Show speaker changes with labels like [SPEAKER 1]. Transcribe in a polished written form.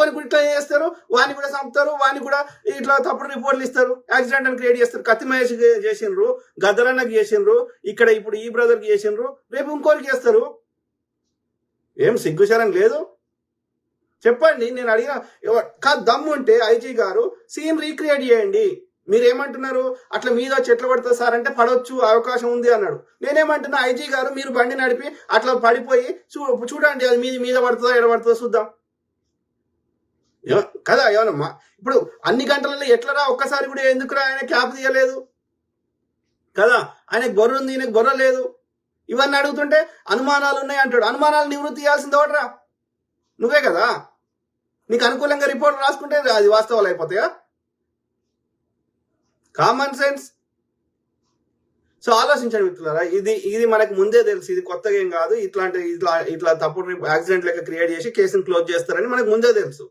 [SPEAKER 1] ఇంకోని కూడా ఇట్లా చేస్తారు, వాడిని కూడా చంపుతారు, వాడిని కూడా ఇట్లా తప్పుడు రిపోర్ట్లు ఇస్తారు, యాక్సిడెంట్ అని క్రియేట్ చేస్తారు. కత్తి మహేష్ చేసిండ్రు, గద్దరన్నకి చేసిండ్రు, ఇక్కడ ఇప్పుడు ఈ బ్రదర్కి చేసిండ్రు, రేపు ఇంకోరికి చేస్తారు. ఏం సిగ్గుశరం లేదు? చెప్పండి. నేను అడిగిన కాదు, దమ్ము ఉంటే ఐజీ గారు సీన్ రీక్రియేట్ చేయండి. మీరేమంటున్నారు, అట్లా మీద వచ్చి ఎట్లా పడుతుంది సార్ అంటే పడవచ్చు, అవకాశం ఉంది అన్నాడు. నేనేమంటున్నా, ఐజీ గారు మీరు బండి నడిపి అట్లా పడిపోయి చూడండి, అది మీద పడుతుందా ఎడ పడుతుందో చూద్దాం కదా. ఏమన్నా ఇప్పుడు అన్ని గంటలలో ఎట్లరా, ఒక్కసారి కూడా ఎందుకురా ఆయన క్యాప్ తీయలేదు కదా, ఆయనకు బొర్ర ఉంది, ఈయనకు బొర్ర లేదు, ఇవన్నీ అడుగుతుంటే అనుమానాలు ఉన్నాయి అంటాడు. అనుమానాలు నివృత్తి చేయాల్సింది ఎవడరా? నువ్వే కదా. నీకు అనుకూలంగా రిపోర్ట్ రాసుకుంటే అది వాస్తవాలు అయిపోతాయా? Common sense. సో ఆలోచించండి మిత్రులారా, ఇది మనకు ముందే తెలుసు, ఇది కొత్తగా ఏం కాదు. ఇట్లా తప్పుడు యాక్సిడెంట్ లెక్క క్రియేట్ చేసి కేసును క్లోజ్ చేస్తారని మనకు ముందే తెలుసు.